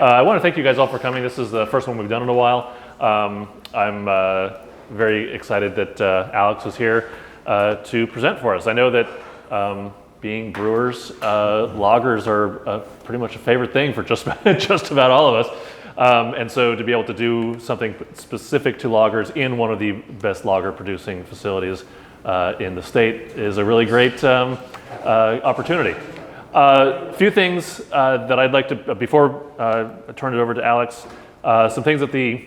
I want to thank you guys all for coming. This is the first one we've done in a while. I'm very excited that Alex was here to present for us. I know that being brewers, lagers are pretty much a favorite thing for just about all of us. And so to be able to do something specific to lagers in one of the best lager producing facilities in the state is a really great opportunity. A few things that I'd like to, before I turn it over to Alex, some things that the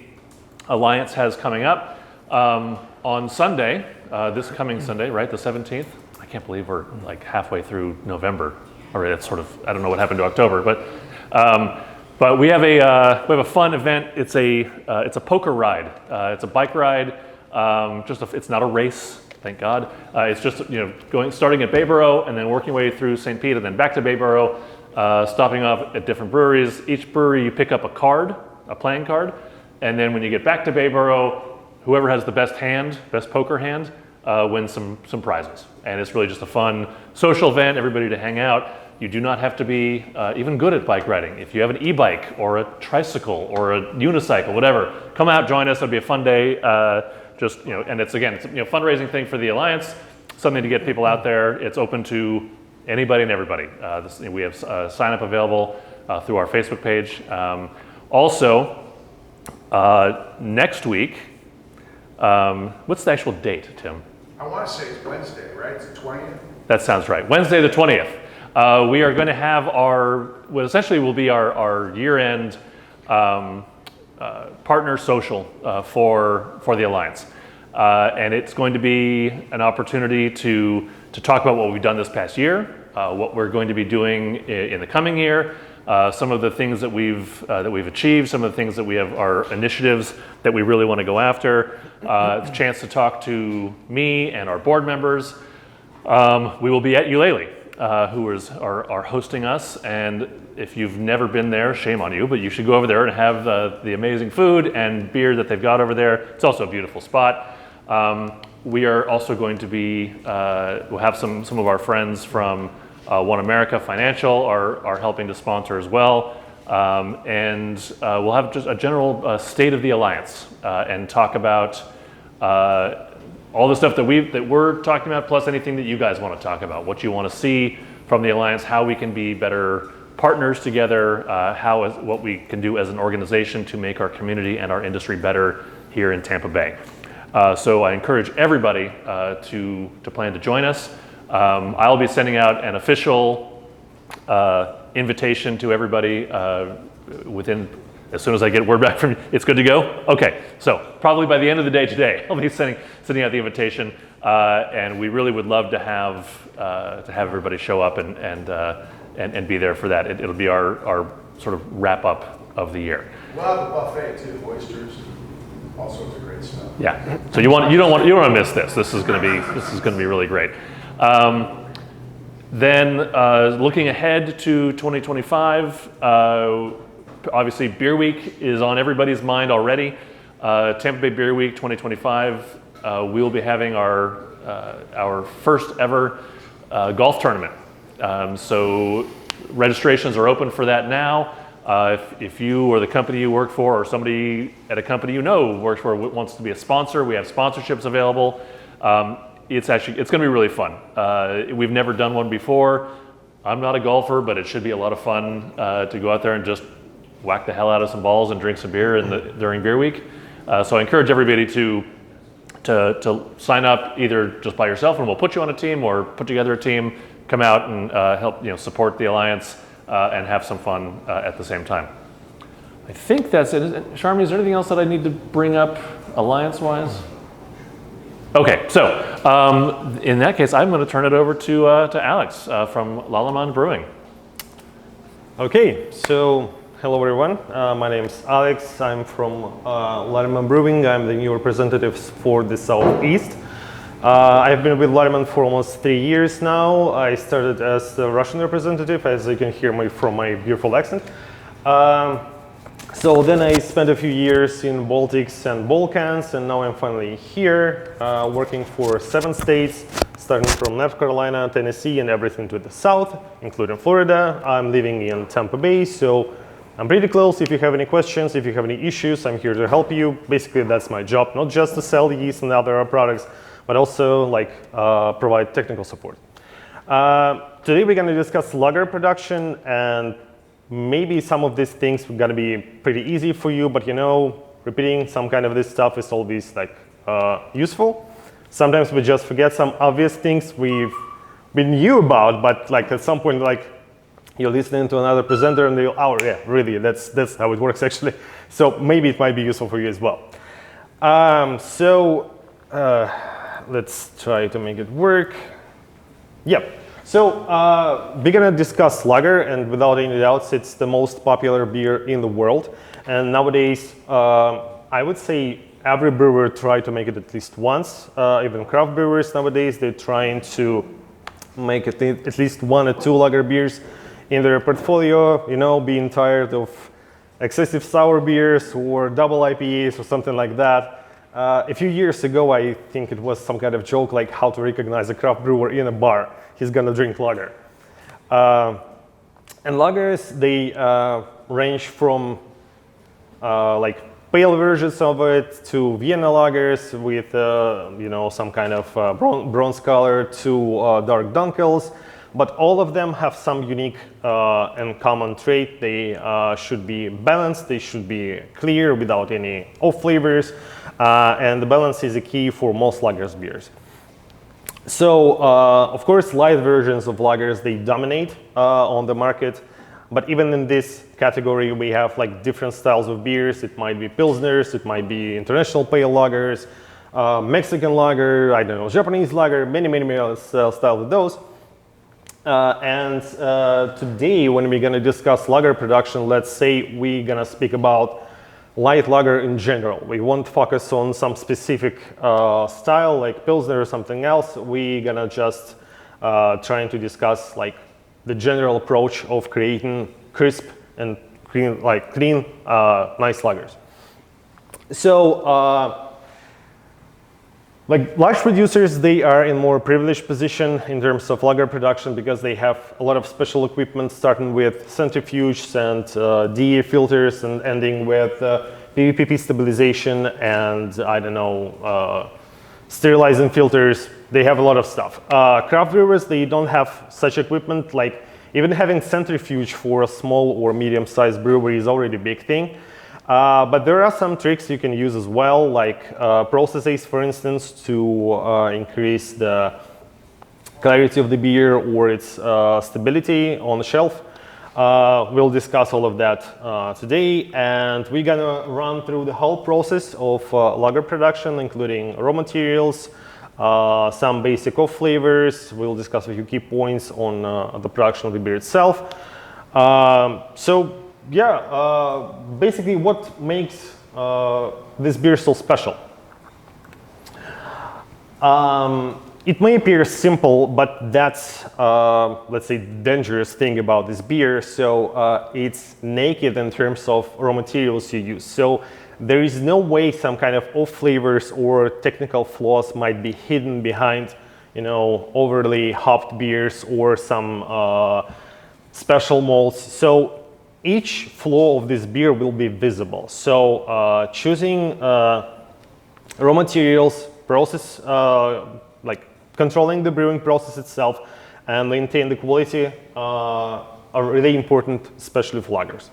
Alliance has coming up. On Sunday, this coming Sunday, right, the 17th, I can't believe we're like halfway through November. Or it's sort of, I don't know what happened to October, but we have a fun event. It's a poker ride. It's a bike ride. It's not a race, thank God. It's just starting at Bayboro and then working way through St. Pete and then back to Bayboro, stopping off at different breweries. Each brewery you pick up a playing card, and then when you get back to Bayboro, whoever has the best poker hand, wins some prizes. And it's really just a fun social event, everybody to hang out. You do not have to be even good at bike riding. If you have an e-bike or a tricycle or a unicycle, whatever, come out, join us. It'll be a fun day. And it's fundraising thing for the Alliance, something to get people out there. It's open to anybody and everybody. We have sign up available through our Facebook page. Also, next week, what's the actual date, Tim? I want to say it's Wednesday, right? It's the 20th? That sounds right. Wednesday the 20th. We are going to have what essentially will be our year-end partner social for the Alliance. And it's going to be an opportunity to talk about what we've done this past year, what we're going to be doing in the coming year, some of the things that we've achieved, some of the things that we have, our initiatives that we really want to go after. It's a chance to talk to me and our board members. We will be at Lallemand, who are hosting us, and if you've never been there, shame on you, but you should go over there and have the amazing food and beer that they've got over there. It's also a beautiful spot. We are also going to be, we'll have some of our friends from One America Financial are helping to sponsor as well. And we'll have just a general state of the Alliance and talk about all the stuff that we're talking about, plus anything that you guys want to talk about, what you want to see from the Alliance, how we can be better partners together, what we can do as an organization to make our community and our industry better here in Tampa Bay. So I encourage everybody to plan to join us. I'll be sending out an official invitation to everybody as soon as I get word back from you. It's good to go? Okay, so probably by the end of the day today, I'll be sending out the invitation, and we really would love to have everybody show up and be there for that. It'll be our sort of wrap up of the year. We'll have a buffet too, oysters, all sorts of great stuff. Yeah, so you don't want to miss this. This is going to be really great. Then looking ahead to 2025. Obviously, Beer Week is on everybody's mind already. Tampa Bay Beer Week 2025, we will be having our first ever golf tournament. So registrations are open for that now. If you or the company you work for or somebody at a company you know works for wants to be a sponsor, we have sponsorships available. It's going to be really fun. We've never done one before. I'm not a golfer, but it should be a lot of fun to go out there and just whack the hell out of some balls and drink some beer during Beer Week. So I encourage everybody to sign up either just by yourself and we'll put you on a team, or put together a team, come out and help support the Alliance and have some fun at the same time. I think that's it. Sharmi, is there anything else that I need to bring up Alliance-wise? Okay, so in that case, I'm going to turn it over to Alex from Lallemand Brewing. Okay, so hello everyone. My name is Alex. I'm from Lallemand Brewing. I'm the new representative for the Southeast. I've been with Lallemand for almost 3 years now. I started as the Russian representative, as you can hear from my beautiful accent. So then I spent a few years in Baltics and Balkans, and now I'm finally here, working for 7 states, starting from North Carolina, Tennessee, and everything to the south, including Florida. I'm living in Tampa Bay, so I'm pretty close. If you have any questions, if you have any issues, I'm here to help you. Basically, that's my job, not just to sell yeast and other products, but also like provide technical support. Today we're going to discuss lager production, and maybe some of these things are going to be pretty easy for you, but you know, repeating some kind of this stuff is always like useful. Sometimes we just forget some obvious things we knew about, but like at some point, like you're listening to another presenter and they'll, oh yeah, really, that's how it works actually. So maybe it might be useful for you as well. Let's try to make it work. Yep. So we're gonna discuss lager, and without any doubts, it's the most popular beer in the world. And nowadays, I would say every brewer try to make it at least once. Even craft brewers nowadays, they're trying to make at least 1 or 2 lager beers in their portfolio, you know, being tired of excessive sour beers or double IPAs or something like that. A few years ago, I think it was some kind of joke like how to recognize a craft brewer in a bar. He's gonna drink lager. And lagers, they range from like pale versions of it to Vienna lagers with you know, some kind of bronze color to dark dunkels. But all of them have some unique and common trait. They should be balanced, they should be clear without any off flavors, and the balance is a key for most lagers beers. So, of course, light versions of lagers, they dominate on the market. But even in this category, we have like different styles of beers. It might be pilsners, it might be international pale lagers, Mexican lager, I don't know, Japanese lager, many styles of those. Today, when we're gonna discuss lager production, let's say we're gonna speak about light lager in general. We won't focus on some specific style like pilsner or something else. We're gonna just trying to discuss like the general approach of creating crisp and clean, nice lagers. So, like large producers, they are in more privileged position in terms of lager production because they have a lot of special equipment, starting with centrifuges and DE filters and ending with PVPP stabilization and I don't know, sterilizing filters. They have a lot of stuff. Craft brewers, they don't have such equipment. Like even having centrifuge for a small or medium-sized brewery is already a big thing. But there are some tricks you can use as well, like processes, for instance, to increase the clarity of the beer or its stability on the shelf. We'll discuss all of that today, and we're gonna run through the whole process of lager production, including raw materials, some basic off flavors. We'll discuss a few key points on the production of the beer itself. Basically what makes this beer so special? It may appear simple, but that's, let's say, dangerous thing about this beer. So it's naked in terms of raw materials you use. So there is no way some kind of off flavors or technical flaws might be hidden behind, you know, overly hopped beers or some special malts. So each flaw of this beer will be visible. So choosing raw materials, process, like controlling the brewing process itself and maintain the quality are really important, especially for lagers.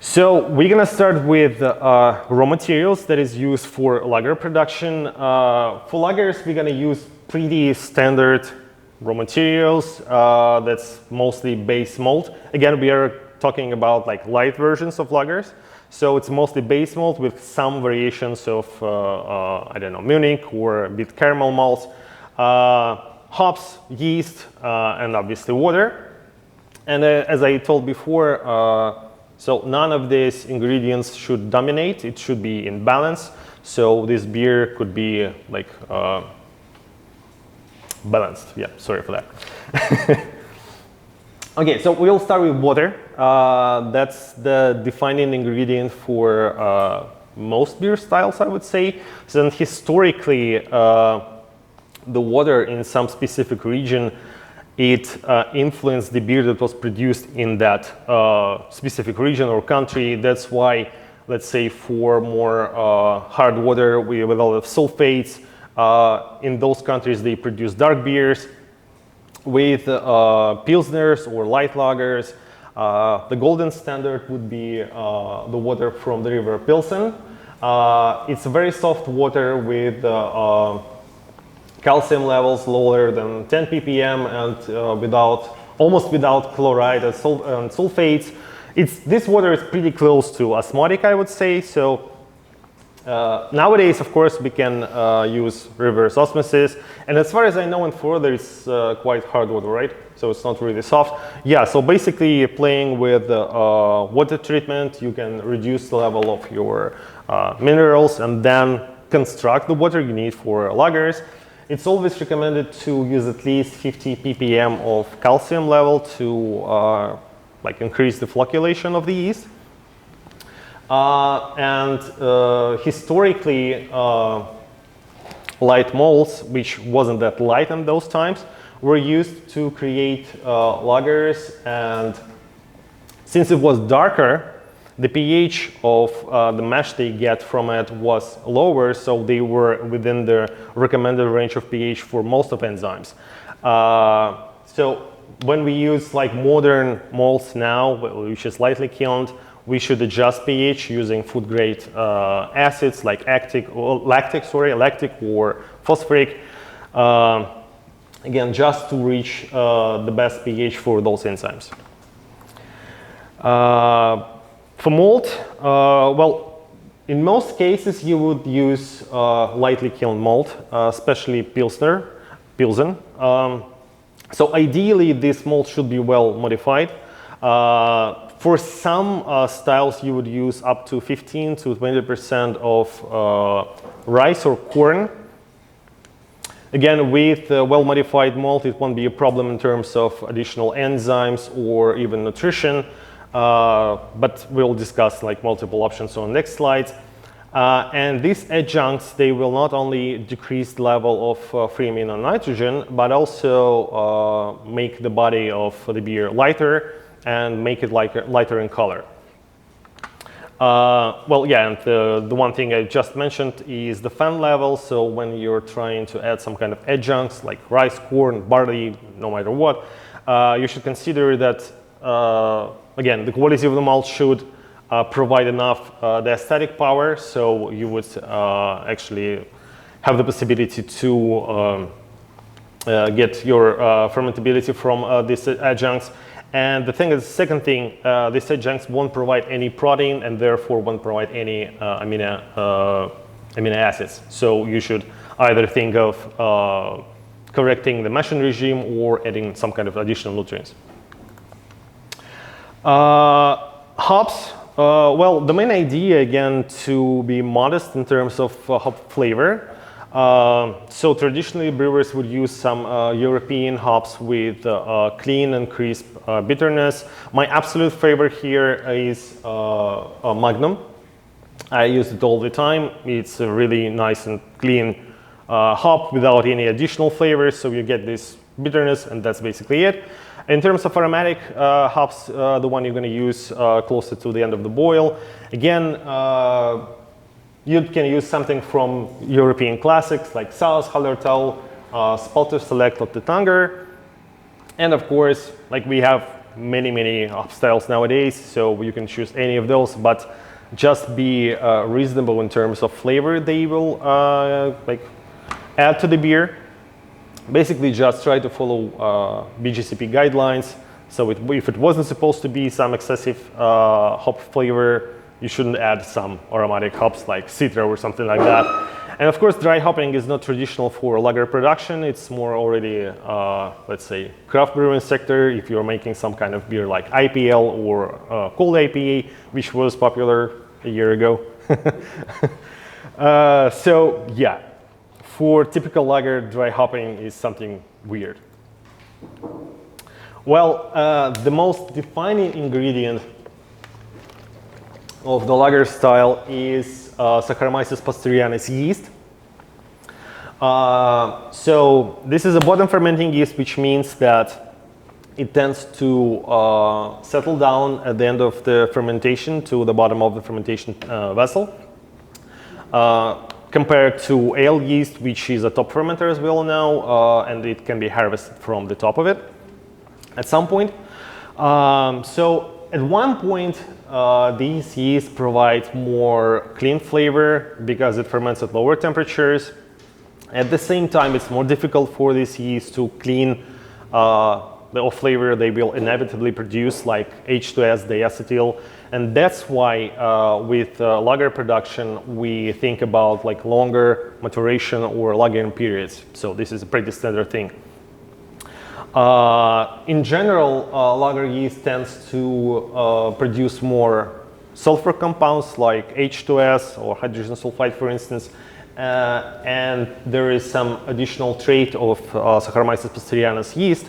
So we're gonna start with raw materials that is used for lager production. For lagers, we're gonna use pretty standard raw materials. That's mostly base malt. Again, we are talking about like light versions of lagers. So it's mostly base malt with some variations of, I don't know, Munich or a bit caramel malts, hops, yeast, and obviously water. And as I told before, so none of these ingredients should dominate. It should be in balance. So this beer could be like balanced. Yeah, sorry for that. Okay, so we'll start with water. That's the defining ingredient for most beer styles, I would say. So historically, the water in some specific region it influenced the beer that was produced in that specific region or country. That's why, let's say, for more hard water with a lot of sulfates, in those countries they produce dark beers. With pilsners or light lagers, the golden standard would be the water from the river Pilsen. It's a very soft water with calcium levels lower than 10 ppm and almost without chloride and sulfates. This water is pretty close to osmotic, I would say. So nowadays, of course, we can use reverse osmosis. And as far as I know, in Florida, it's quite hard water, right? So it's not really soft. Yeah, so basically playing with water treatment, you can reduce the level of your minerals and then construct the water you need for lagers. It's always recommended to use at least 50 ppm of calcium level to like increase the flocculation of the yeast. Historically, light malts, which wasn't that light in those times, were used to create lagers. And since it was darker, the pH of the mash they get from it was lower, so they were within the recommended range of pH for most of enzymes. So when we use like modern malts now, which is lightly kilned, we should adjust pH using food grade acids like lactic or phosphoric, again, just to reach the best pH for those enzymes. For malt, well, in most cases you would use lightly kiln malt, especially Pilsen. So ideally this malt should be well modified. For some styles you would use up to 15 to 20% of rice or corn. Again, with well modified malt it won't be a problem in terms of additional enzymes or even nutrition. But we'll discuss like multiple options on the next slides. And these adjuncts, they will not only decrease the level of free amino nitrogen, but also make the body of the beer lighter and make it lighter in color. Well, yeah, and the one thing I just mentioned is the fan level. So when you're trying to add some kind of adjuncts like rice, corn, barley, no matter what, you should consider that again, the quality of the malt should provide enough the aesthetic power, so you would actually have the possibility to get your fermentability from these adjuncts. And the thing is, second thing, these adjuncts won't provide any protein and therefore won't provide any amino acids. So you should either think of correcting the mashing regime or adding some kind of additional nutrients. Hops, well, the main idea, again, to be modest in terms of hop flavor. So traditionally brewers would use some European hops with clean and crisp bitterness. My absolute favorite here is Magnum. I use it all the time. It's a really nice and clean hop without any additional flavors, so you get this bitterness and that's basically it. In terms of aromatic hops, the one you're going to use closer to the end of the boil. Again, you can use something from European classics like Saus, Hallertau, Spalter Select, or Tanger. And of course, like we have many hop styles nowadays, so you can choose any of those, but just be reasonable in terms of flavor they will like add to the beer. Basically, just try to follow BJCP guidelines. So if it wasn't supposed to be some excessive hop flavor, you shouldn't add some aromatic hops like Citra or something like that. And of course, dry hopping is not traditional for lager production. It's more already, let's say, craft brewing sector. If you're making some kind of beer like IPL or cold IPA, which was popular a year ago. So yeah. For typical lager, dry hopping is something weird. Well, the most defining ingredient of the lager style is Saccharomyces pastorianus yeast. So this is a bottom fermenting yeast, which means that it tends to settle down at the end of the fermentation to the bottom of the fermentation vessel. Compared to ale yeast, which is a top fermenter as we all know, and it can be harvested from the top of it at some point. So at one point, these yeasts provide more clean flavor because it ferments at lower temperatures. At the same time, it's more difficult for these yeasts to clean the off flavor they will inevitably produce, like H2S, diacetyl. And that's why with lager production, we think about like longer maturation or lagering periods. So this is a pretty standard thing. In general, lager yeast tends to produce more sulfur compounds like H2S or hydrogen sulfide, for instance. And there is some additional trait of Saccharomyces pasterianus yeast.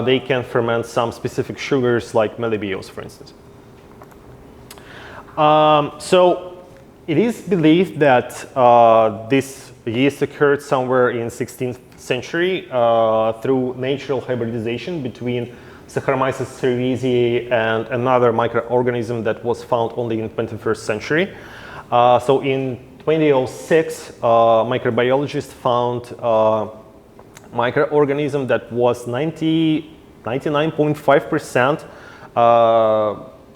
They can ferment some specific sugars like melibbiose, for instance. So it is believed that this yeast occurred somewhere in 16th century through natural hybridization between Saccharomyces cerevisiae and another microorganism that was found only in 21st century. So in 2006, microbiologists found microorganism that was 99.5%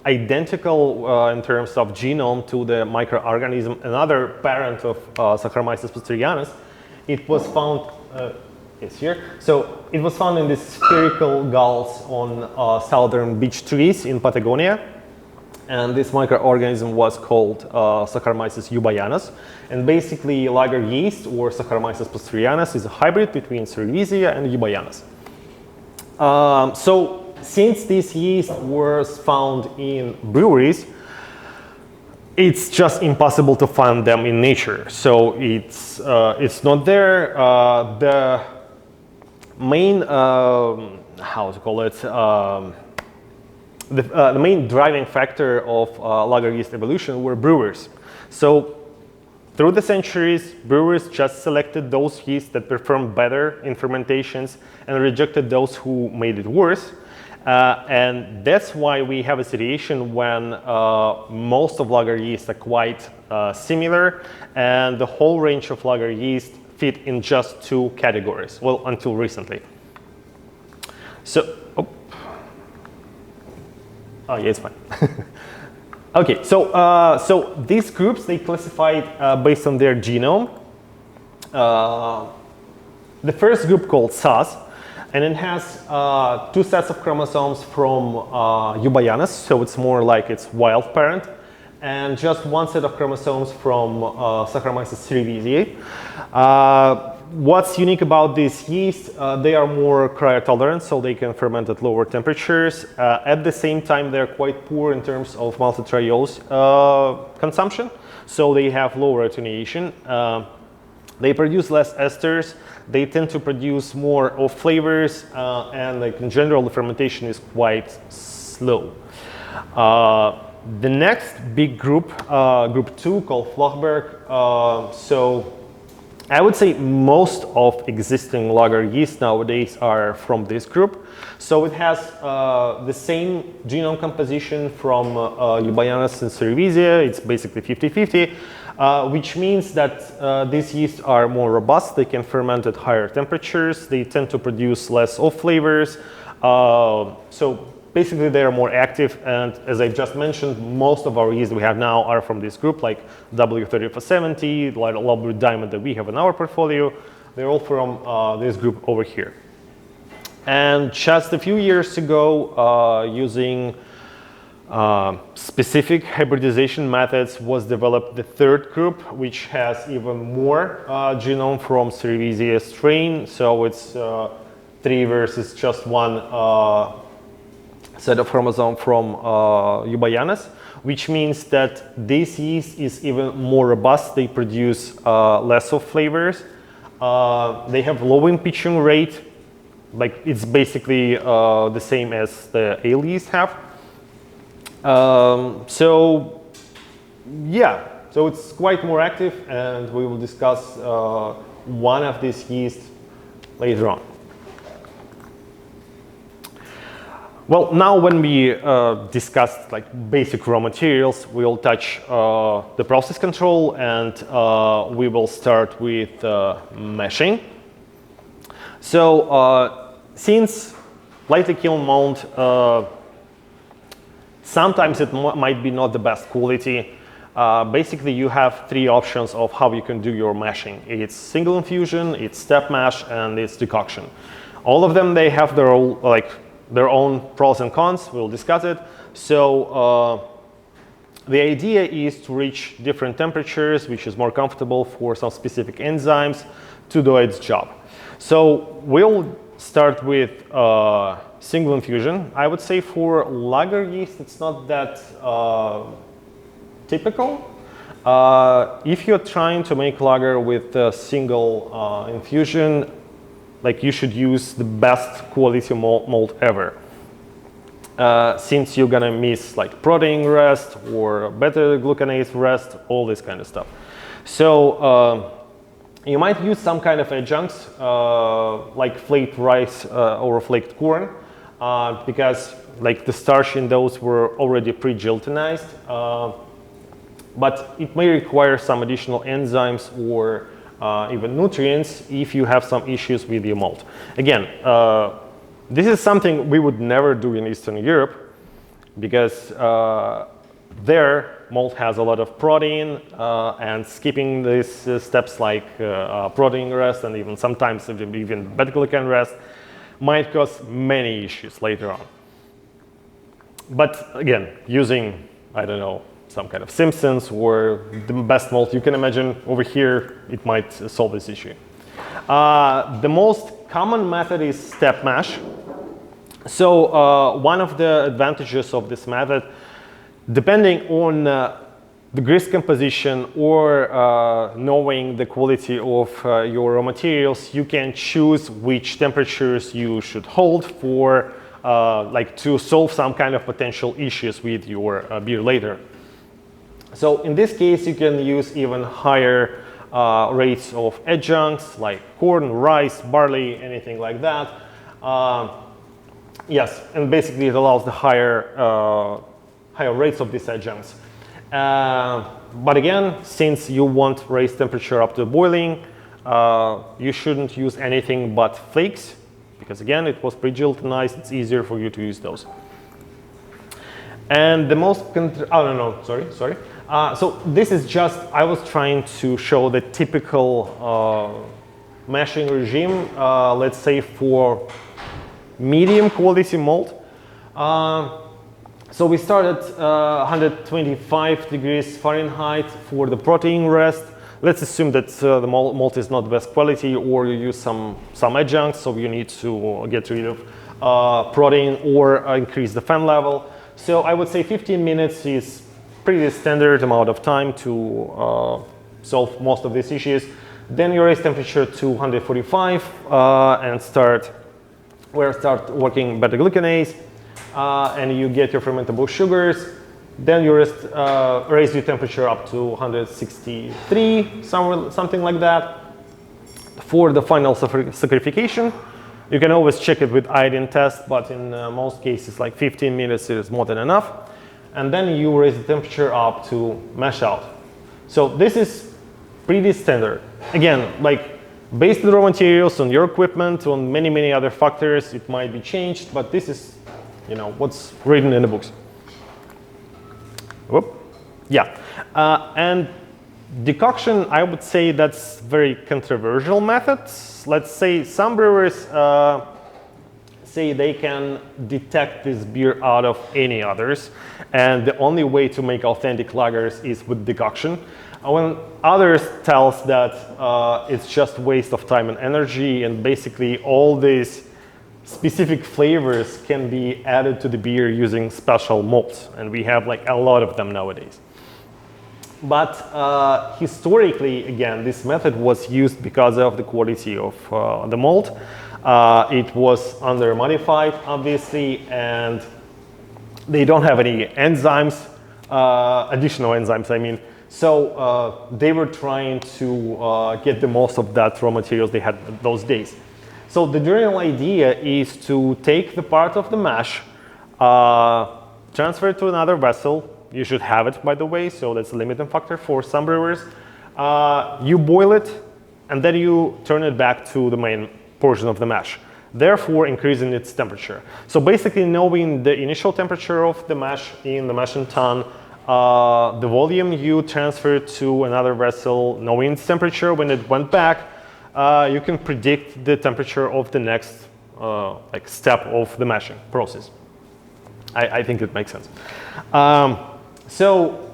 identical in terms of genome to the microorganism, another parent of Saccharomyces pasterianus. It was found, it's here. So it was found in these spherical galls on southern beech trees in Patagonia. And this microorganism was called Saccharomyces eubayanus. And basically, lager yeast or Saccharomyces pasterianus is a hybrid between Cerevisia and eubayanus. So since this yeast was found in breweries, it's just impossible to find them in nature. So it's not there. The main, how to call it, the main driving factor of lager yeast evolution were brewers. So through the centuries, brewers just selected those yeasts that performed better in fermentations and rejected those who made it worse. And that's why we have a situation when most of lager yeast are quite similar, and the whole range of lager yeast fit in just two categories, well, until recently. So, oh yeah, it's fine. Okay, so so these groups, they classified based on their genome. The first group called SAS, and it has two sets of chromosomes from eubayanus, so it's more like its wild parent, and just one set of chromosomes from Saccharomyces cerevisiae. What's unique about these yeasts, they are more cryotolerant, so they can ferment at lower temperatures. At the same time, they're quite poor in terms of maltotriose consumption, so they have lower attenuation. They produce less esters. They tend to produce more off flavors, and like in general, the fermentation is quite slow. The next big group, group 2, called Flochberg. So I would say most of existing lager yeast nowadays are from this group. So it has the same genome composition from eubayanus and cerevisia. It's basically 50-50. Which means that these yeasts are more robust. They can ferment at higher temperatures. They tend to produce less off flavors. So basically, they are more active. And as I just mentioned, most of our yeasts we have now are from this group, like W3470, like Lallemand Diamond that we have in our portfolio. They're all from this group over here. And just a few years ago, using specific hybridization methods, was developed the third group, which has even more genome from Cerevisia strain. So it's 3 versus just one set of chromosome from eubayanus, which means that this yeast is even more robust. They produce less of flavors. They have low impeaching rate, like it's basically the same as the ale yeast have. So yeah, so it's quite more active, and we will discuss one of these yeast later on. Well, now when we discussed like basic raw materials, we'll touch the process control, and we will start with meshing. So since lightly kiln mold, sometimes it might be not the best quality. Basically, you have three options of how you can do your meshing. It's single infusion, it's step mash, and it's decoction. All of them, they have their own pros and cons. We'll discuss it. So the idea is to reach different temperatures, which is more comfortable for some specific enzymes to do its job. So we'll start with single infusion. I would say for lager yeast, it's not that typical. If you're trying to make lager with a single infusion, like you should use the best quality malt ever. Since you're gonna miss like protein rest or beta glucanase rest, all this kind of stuff. So you might use some kind of adjuncts like flaked rice or flaked corn because like the starch in those were already pre-gelatinized. But it may require some additional enzymes or even nutrients if you have some issues with your malt. Again, this is something we would never do in Eastern Europe because their malt has a lot of protein, and skipping these steps like protein rest and even sometimes even beta-glucan rest might cause many issues later on. But again, using, I don't know, some kind of Simpsons or the best malt you can imagine over here, it might solve this issue. The most common method is step mash. So one of the advantages of this method, depending on the grist composition or knowing the quality of your raw materials, you can choose which temperatures you should hold for like to solve some kind of potential issues with your beer later. So in this case, you can use even higher rates of adjuncts like corn, rice, barley, anything like that. Yes, and basically it allows the higher rates of these adjuncts. But again, since you want raise temperature up to boiling, you shouldn't use anything but flakes because again, it was pre-gelatinized. It's easier for you to use those. And the most, sorry. So this is just, I was trying to show the typical mashing regime, let's say for medium quality malt. So we started 125 degrees Fahrenheit for the protein rest. Let's assume that the malt is not best quality or you use some adjuncts, so you need to get rid of protein or increase the fan level. So I would say 15 minutes is pretty standard amount of time to solve most of these issues. Then you raise temperature to 145 and start working beta-glucanase, and you get your fermentable sugars. Then you raise your temperature up to 163, something like that. For the final saccharification, you can always check it with iodine test, but in most cases, like 15 minutes is more than enough. And then you raise the temperature up to mash out. So this is pretty standard. Again, like based on the raw materials, on your equipment, on many other factors, it might be changed, but this is, you know, what's written in the books. Whoop. Yeah. And decoction, I would say that's very controversial methods. Let's say some brewers say they can detect this beer out of any others, and the only way to make authentic lagers is with decoction. When others tell us that it's just waste of time and energy, and basically all these specific flavors can be added to the beer using special malts, and we have like a lot of them nowadays. But historically, again, this method was used because of the quality of the malt. It was under modified, obviously, and they don't have any enzymes, additional enzymes, I mean. So they were trying to get the most of that raw materials they had those days. So the general idea is to take the part of the mash, transfer it to another vessel. You should have it, by the way, so that's a limiting factor for some brewers. You boil it, and then you turn it back to the main portion of the mash, therefore increasing its temperature. So basically knowing the initial temperature of the mash in the mashing tun, the volume you transfer to another vessel, knowing its temperature when it went back, you can predict the temperature of the next step of the mashing process. I think it makes sense. So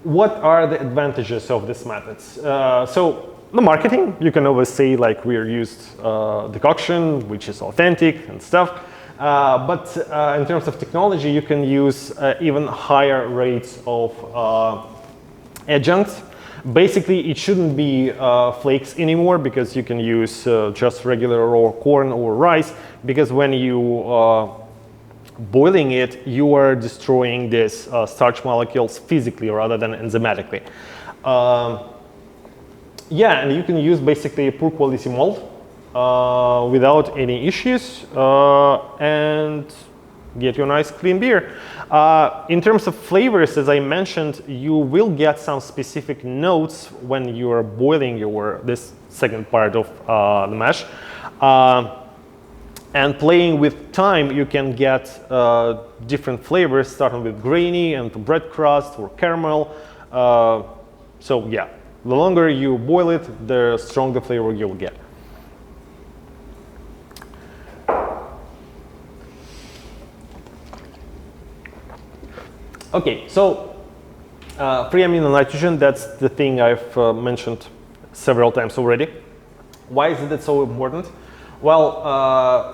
what are the advantages of these methods? So the marketing, you can always say like we used decoction, which is authentic and stuff. But in terms of technology, you can use even higher rates of adjuncts. Basically, it shouldn't be flakes anymore because you can use just regular raw corn or rice, because when you boiling it, you are destroying these starch molecules physically rather than enzymatically. Yeah, and you can use basically a poor quality malt without any issues and get you a nice clean beer. In terms of flavors, as I mentioned, you will get some specific notes when you are boiling this second part of the mash. And playing with time, you can get different flavors, starting with grainy and bread crust or caramel. So yeah, the longer you boil it, the stronger flavor you'll get. Okay, so free amino nitrogen, that's the thing I've mentioned several times already. Why is it so important? Well,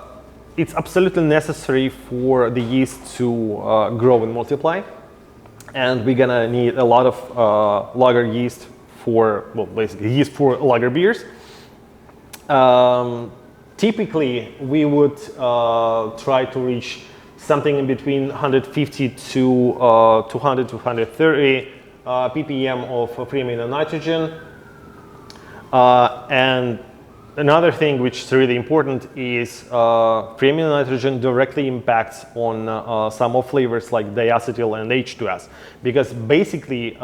it's absolutely necessary for the yeast to grow and multiply. And we're gonna need a lot of lager yeast for, well, basically yeast for lager beers. Typically, we would try to reach something in between 150 to 200 to 130 ppm of free amino nitrogen. And another thing which is really important is free amino nitrogen directly impacts on some of flavors like diacetyl and H2S, because basically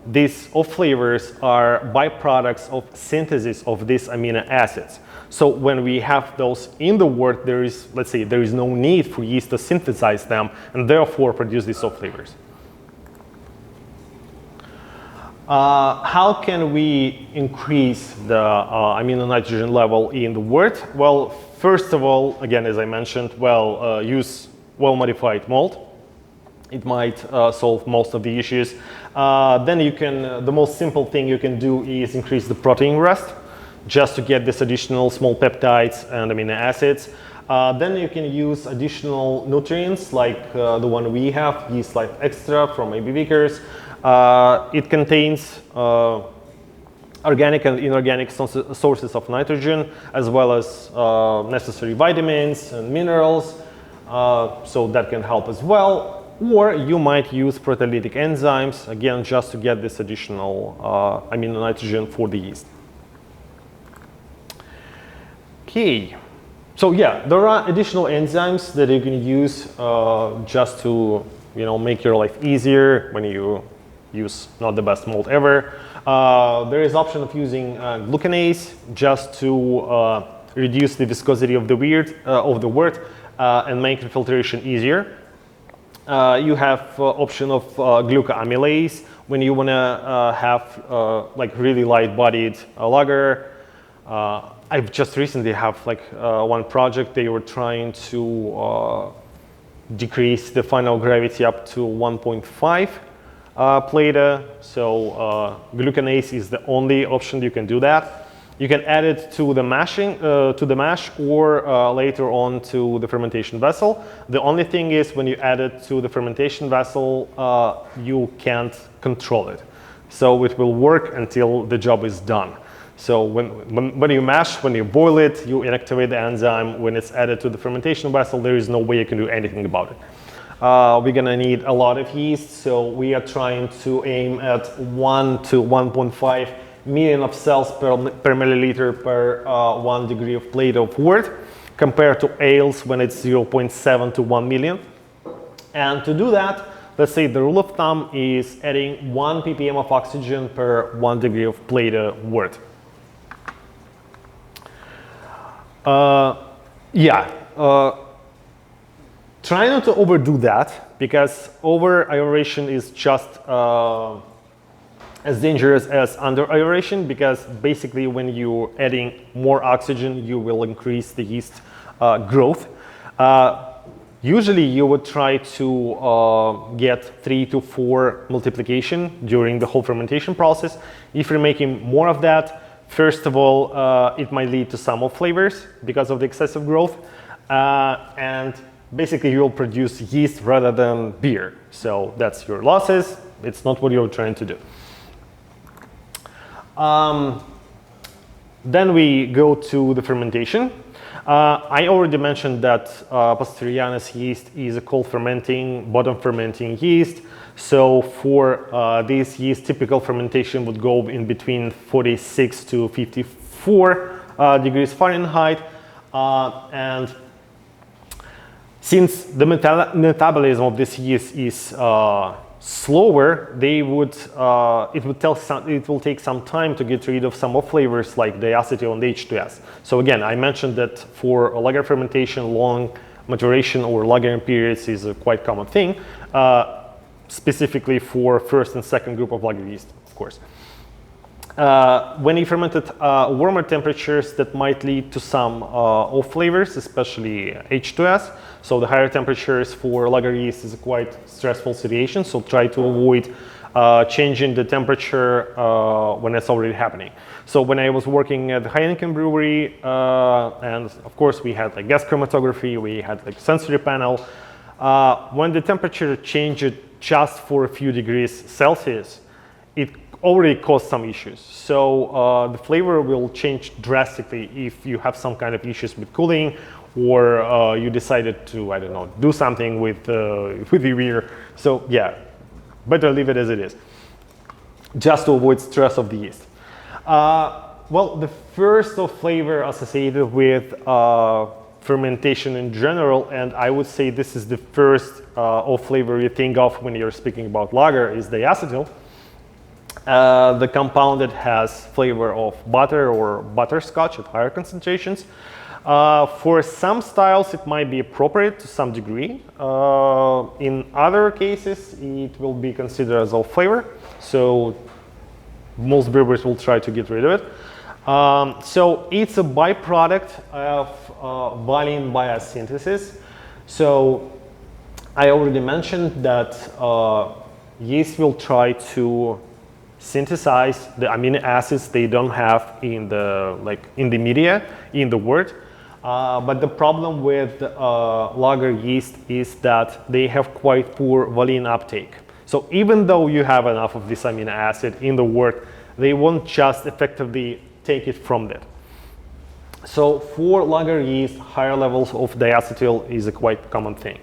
these off flavors are byproducts of synthesis of these amino acids. So when we have those in the wort, there is, let's say, there is no need for yeast to synthesize them and therefore produce these off flavors. How can we increase the amino nitrogen level in the wort? Well, first of all, again, as I mentioned, well, use well-modified malt. It might solve most of the issues. Then you can, the most simple thing you can do is increase the protein rest, just to get this additional small peptides and amino acids. Then you can use additional nutrients like the one we have, Yeast Life Extra from AB Vickers. It contains organic and inorganic sources of nitrogen, as well as necessary vitamins and minerals, so that can help as well. Or you might use proteolytic enzymes, again, just to get this additional amino nitrogen for the yeast. Okay, so yeah, there are additional enzymes that you can use just to, make your life easier when you use not the best malt ever. There is option of using glucanase just to reduce the viscosity of the wort and make the filtration easier. You have option of glucoamylase when you want to have like really light-bodied lager. I've just recently have like one project. They were trying to decrease the final gravity up to 1.5 Plata. So glucanase is the only option you can do that. You can add it to the mashing, to the mash, or later on to the fermentation vessel. The only thing is when you add it to the fermentation vessel, you can't control it. So it will work until the job is done. So when you mash, when you boil it, you inactivate the enzyme. When it's added to the fermentation vessel, there is no way you can do anything about it. We're gonna need a lot of yeast, so we are trying to aim at 1 to 1.5 million of cells per milliliter per 1 degree of Plato of wort, compared to ales when it's 0.7 to 1 million. And to do that, let's say the rule of thumb is adding 1 ppm of oxygen per 1 degree of Plato wort. Try not to overdo that, because over aeration is just as dangerous as under aeration, because basically when you're adding more oxygen, you will increase the yeast growth. Usually you would try to get 3 to 4 multiplication during the whole fermentation process. If you're making more of that, first of all, it might lead to some off flavors because of the excessive growth, and basically you'll produce yeast rather than beer. So that's your losses. It's not what you're trying to do. Then we go to the fermentation. I already mentioned that Pastorianus yeast is a cold fermenting, bottom fermenting yeast. So for this yeast, typical fermentation would go in between 46 to 54 degrees Fahrenheit. And since the metabolism of this yeast is slower, it will take some time to get rid of some off flavors like the acetyl and H2S. So again, I mentioned that for a lager fermentation, long maturation or lagering periods is a quite common thing, specifically for first and second group of lager yeast, of course. When you ferment at warmer temperatures, that might lead to some off flavors, especially H2S. So the higher temperatures for lager yeast is a quite stressful situation. So try to avoid changing the temperature when it's already happening. So when I was working at the Heineken brewery, and of course we had like gas chromatography, we had like sensory panel. When the temperature changed just for a few degrees Celsius, it already caused some issues. So the flavor will change drastically if you have some kind of issues with cooling, or you decided to, I don't know, do something with the beer. So yeah, better leave it as it is, just to avoid stress of the yeast. Well, the first of flavor associated with fermentation in general, and I would say this is the first of flavor you think of when you're speaking about lager, is the acetyl. The compound that has flavor of butter or butterscotch at higher concentrations. For some styles, it might be appropriate to some degree. In other cases, it will be considered as off flavor. So most brewers will try to get rid of it. So it's a byproduct of vanillin biosynthesis. So I already mentioned that yeast will try to synthesize the amino acids they don't have in the media, in the wort. But the problem with lager yeast is that they have quite poor vanillin uptake. So even though you have enough of this amino acid in the wort, they won't just effectively take it from it. So for lager yeast, higher levels of diacetyl is a quite common thing.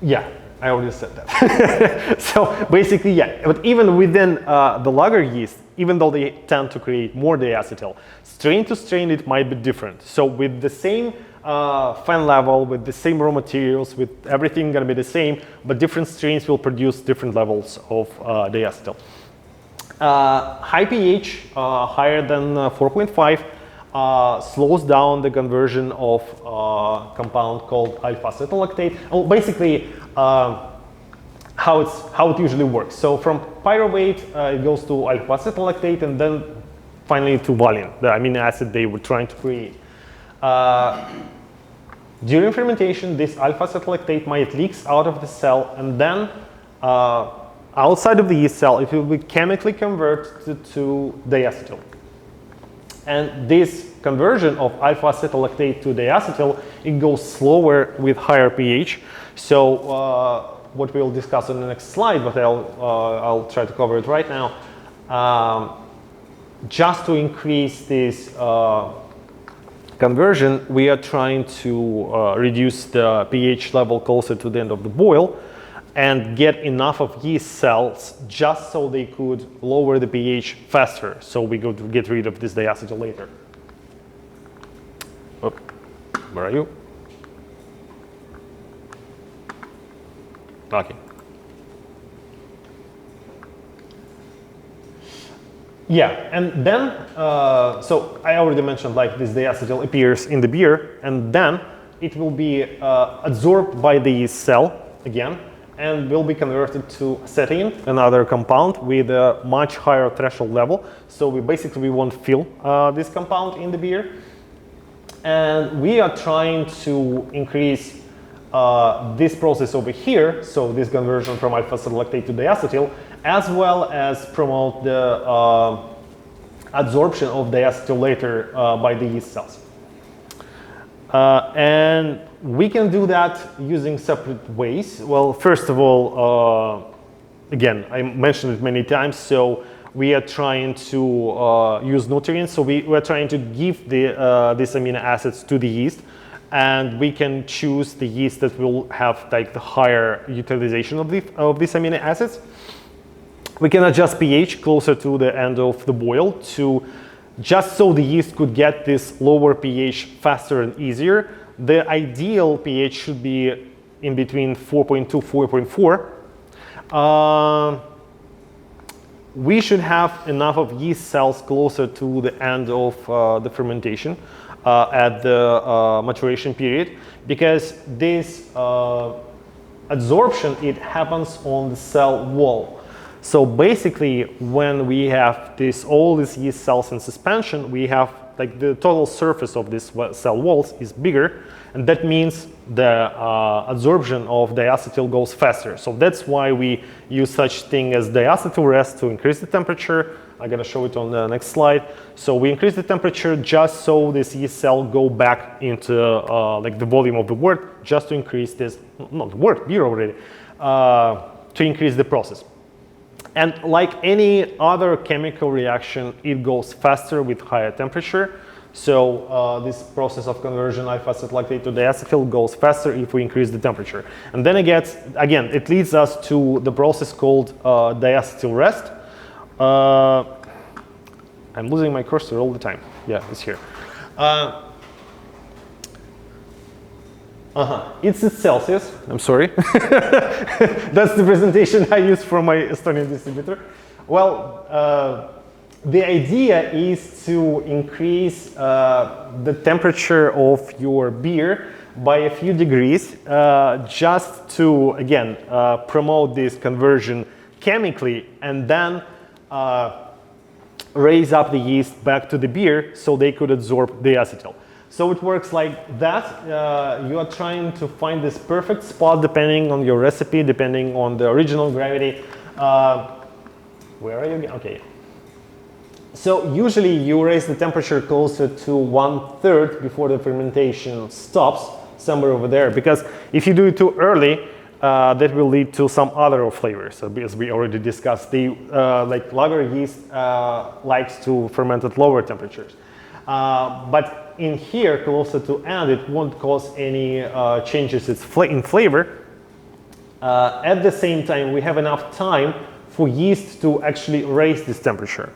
Yeah, I already said that. So basically, yeah, but even within the lager yeast, even though they tend to create more diacetyl, strain to strain it might be different. So with the same fan level, with the same raw materials, with everything gonna be the same, but different strains will produce different levels of diacetyl. High pH, higher than 4.5, slows down the conversion of a compound called alpha-acetolactate. Well, basically, how it usually works. So from pyruvate, it goes to alpha-acetolactate, and then finally to vanillin, the amino acid they were trying to create. During fermentation, this alpha-acetolactate might leaks out of the cell, and then outside of the yeast cell, it will be chemically converted to diacetyl. And this conversion of alpha-acetolactate to diacetyl, it goes slower with higher pH. So what we'll discuss on the next slide, but I'll try to cover it right now. Just to increase this conversion, we are trying to reduce the pH level closer to the end of the boil and get enough of yeast cells just so they could lower the pH faster, so we could get rid of this diacetyl later. Oh, where are you? Okay. Yeah, and then, so I already mentioned like this diacetyl appears in the beer, and then it will be absorbed by the cell again, and will be converted to acetylene, another compound with a much higher threshold level. So we won't fill this compound in the beer. And we are trying to increase this process over here, so this conversion from alpha-acetylactate to diacetyl, as well as promote the absorption of diacetyl later by the yeast cells. And we can do that using separate ways. Well, first of all, again, I mentioned it many times, so we are trying to use nutrients. So we are trying to give these amino acids to the yeast, and we can choose the yeast that will have like the higher utilization of these amino acids. We can adjust pH closer to the end of the boil to just so the yeast could get this lower pH faster and easier. The ideal pH should be in between 4.2, 4.4. We should have enough of yeast cells closer to the end of the fermentation at the maturation period, because this absorption, it happens on the cell wall. So basically, when we have all these yeast cells in suspension, we have like the total surface of this cell walls is bigger, and that means the absorption of diacetyl goes faster. So that's why we use such thing as diacetyl rest to increase the temperature. I'm gonna show it on the next slide. So we increase the temperature just so this yeast cell go back into like the volume of the wort, just to increase this, not the wort, beer already, to increase the process. And like any other chemical reaction, it goes faster with higher temperature. So this process of conversion alpha-acetylactate to diacetyl goes faster if we increase the temperature. And then again, it leads us to the process called diacetyl rest. I'm losing my cursor all the time. Yeah, it's here. It's in Celsius. I'm sorry. That's the presentation I use from my Estonian distributor. Well, the idea is to increase the temperature of your beer by a few degrees, just to, again, promote this conversion chemically, and then raise up the yeast back to the beer so they could absorb the acetyl. So it works like that. You are trying to find this perfect spot depending on your recipe, depending on the original gravity. Where are you? Okay. So usually you raise the temperature closer to 1/3 before the fermentation stops, somewhere over there. Because if you do it too early, that will lead to some other flavors. So as we already discussed, like lager yeast likes to ferment at lower temperatures. But in here, closer to end, it won't cause any changes in flavor. At the same time, we have enough time for yeast to actually raise this temperature.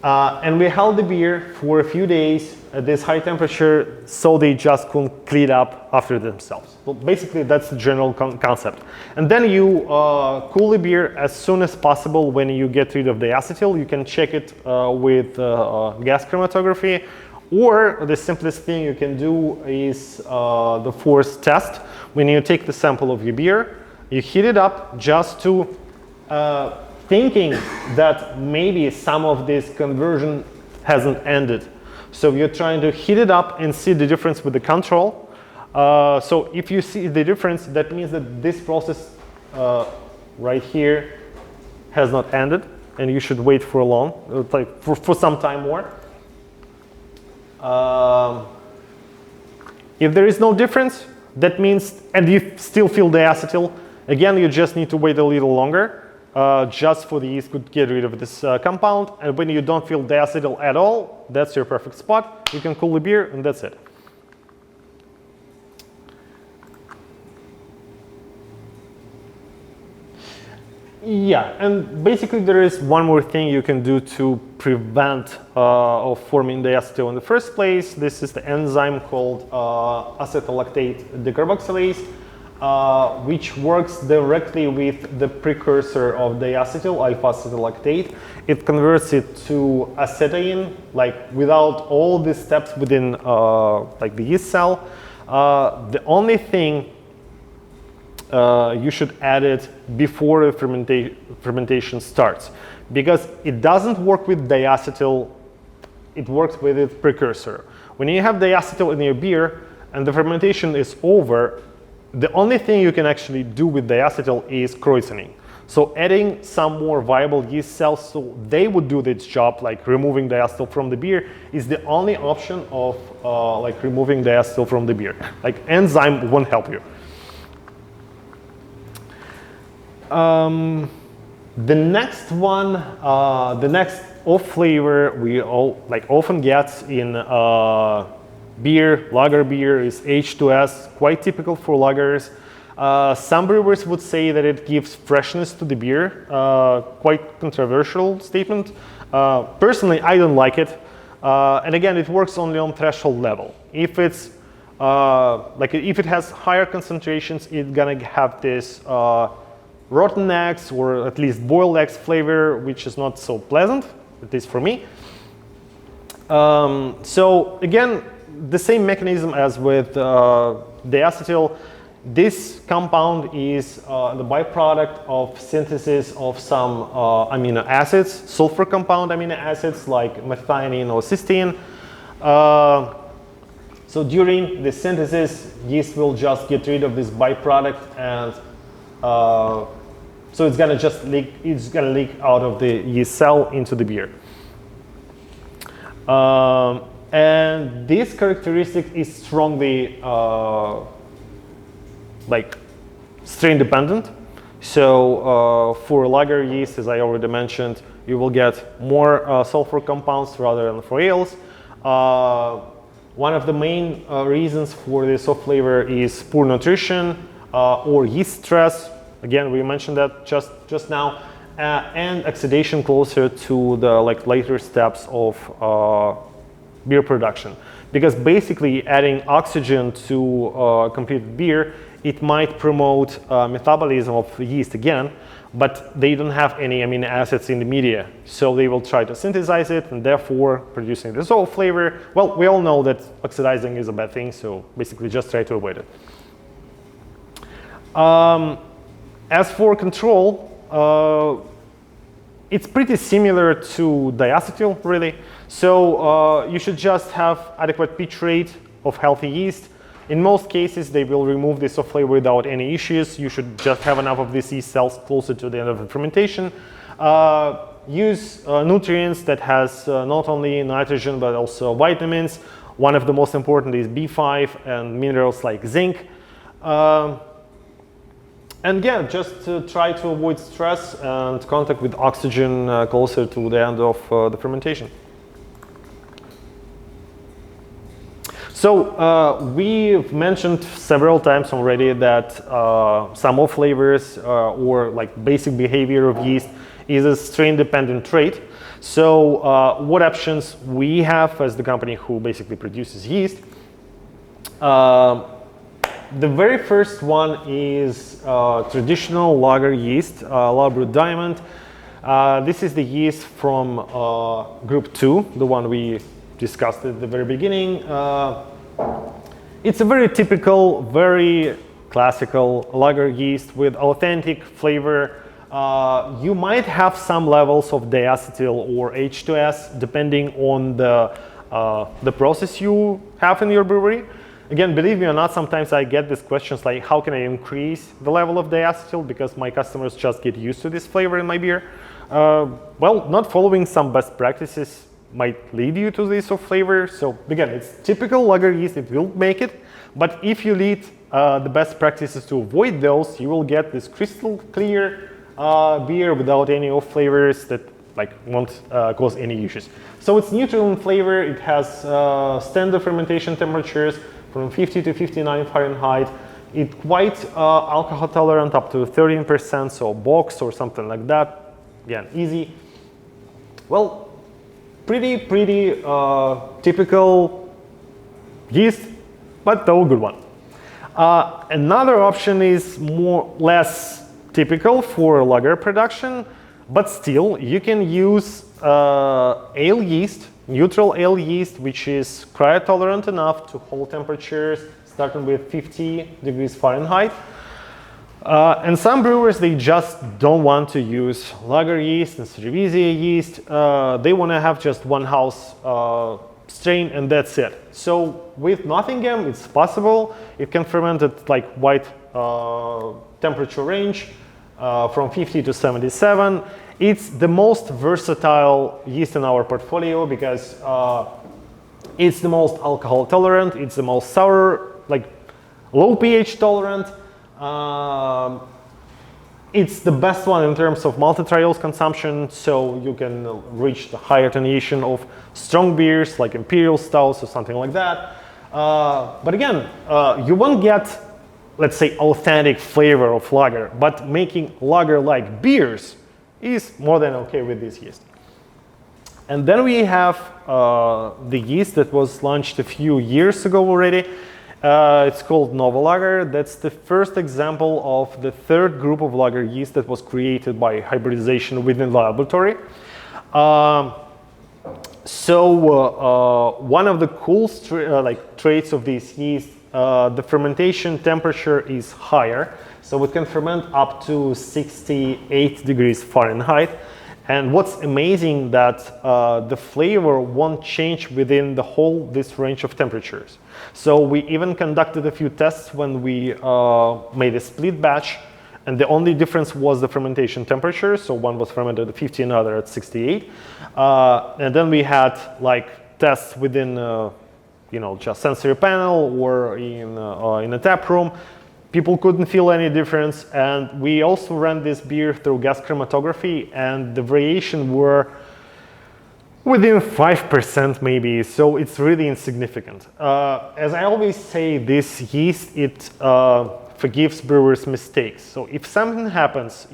And we held the beer for a few days at this high temperature so they just couldn't clean up after themselves. Well, basically, that's the general concept. And then you cool the beer as soon as possible when you get rid of the acetyl. You can check it with gas chromatography, or the simplest thing you can do is the force test. When you take the sample of your beer, you heat it up just to thinking that maybe some of this conversion hasn't ended. So you're trying to heat it up and see the difference with the control. So if you see the difference, that means that this process right here has not ended, and you should wait for for some time more. If there is no difference, that means, and you still feel the acetyl, again, you just need to wait a little longer. Just for the yeast could get rid of this compound. And when you don't feel diacetyl at all, that's your perfect spot. You can cool the beer, and that's it. Yeah, and basically there is one more thing you can do to prevent of forming diacetyl in the first place. This is the enzyme called acetolactate decarboxylase, which works directly with the precursor of diacetyl, alpha-acetolactate. It converts it to acetylene, like without all the steps within like the yeast cell. The only thing you should add it before the fermentation starts, because it doesn't work with diacetyl, it works with its precursor. When you have diacetyl in your beer and the fermentation is over, the only thing you can actually do with diacetyl is kreuzening. So adding some more viable yeast cells so they would do its job, like removing diacetyl from the beer, is the only option of like removing diacetyl from the beer. Like enzyme won't help you. The next one, the next off flavor we all like often get in beer, lager beer, is H2S, quite typical for lagers. Some brewers would say that it gives freshness to the beer, quite controversial statement. Personally, I don't like it. And again, it works only on threshold level. If it's like if it has higher concentrations, it's gonna have this rotten eggs or at least boiled eggs flavor, which is not so pleasant, at least for me. So again, the same mechanism as with diacetyl. This compound is the byproduct of synthesis of some amino acids, sulfur compound amino acids like methionine or cysteine. So during the synthesis, yeast will just get rid of this byproduct, and so it's gonna just leak. It's gonna leak out of the yeast cell into the beer. And this characteristic is strongly like strain dependent. So for lager yeast, as I already mentioned, you will get more sulfur compounds rather than for ales. One of the main reasons for this off flavor is poor nutrition or yeast stress. Again, we mentioned that just now, and oxidation closer to the like later steps of beer production. Because basically adding oxygen to completed beer, it might promote metabolism of yeast again, but they don't have any amino acids in the media. So they will try to synthesize it and therefore producing this off flavor. Well, we all know that oxidizing is a bad thing, so basically just try to avoid it. As for control, it's pretty similar to diacetyl, really. So you should just have adequate pitch rate of healthy yeast. In most cases, they will remove this off flavor without any issues. You should just have enough of these yeast cells closer to the end of the fermentation. Use nutrients that has not only nitrogen but also vitamins. One of the most important is B5 and minerals like zinc. And yeah, just try to avoid stress and contact with oxygen closer to the end of the fermentation. So we've mentioned several times already that some off flavors or like basic behavior of yeast is a strain-dependent trait. So what options we have as the company who basically produces yeast? The very first one is traditional lager yeast, Lallemand Diamond. This is the yeast from group 2, the one we discussed at the very beginning. It's a very typical, very classical lager yeast with authentic flavor. You might have some levels of diacetyl or H2S depending on the process you have in your brewery. Again, believe me or not, sometimes I get these questions like, how can I increase the level of diacetyl because my customers just get used to this flavor in my beer? Well, not following some best practices might lead you to this off flavor. So again, it's typical lager yeast, it will make it. But if you lead the best practices to avoid those, you will get this crystal clear beer without any off flavors that like won't cause any issues. So it's neutral in flavor. It has standard fermentation temperatures from 50 to 59 Fahrenheit. It's quite alcohol tolerant, up to 13%, so box or something like that. Again, easy. Well, pretty typical yeast, but still a good one. Another option is less typical for lager production, but still you can use ale yeast, neutral ale yeast, which is cryotolerant enough to hold temperatures starting with 50 degrees Fahrenheit. And some brewers, they just don't want to use lager yeast and TBBA yeast. They want to have just one house strain and that's it. So with Nottingham, it's possible. It can ferment at like wide temperature range from 50 to 77. It's the most versatile yeast in our portfolio because it's the most alcohol tolerant, it's the most sour, like low pH tolerant. It's the best one in terms of multi-trials consumption, so you can reach the higher tonation of strong beers like imperial stouts or something like that. But again, you won't get, let's say, authentic flavor of lager, but making lager-like beers is more than okay with this yeast. And then we have the yeast that was launched a few years ago already. It's called Nova Lager. That's the first example of the third group of lager yeast that was created by hybridization within the laboratory. One of the cool traits of this yeast, the fermentation temperature is higher. So it can ferment up to 68 degrees Fahrenheit. And what's amazing that the flavor won't change within this range of temperatures. So we even conducted a few tests when we made a split batch, and the only difference was the fermentation temperature. So one was fermented at 50, another at 68. And then we had like tests within, just sensory panel or in a tap room. People couldn't feel any difference, and we also ran this beer through gas chromatography, and the variation were within 5% maybe, so it's really insignificant. As I always say, this yeast, it forgives brewers' mistakes. So if something happens,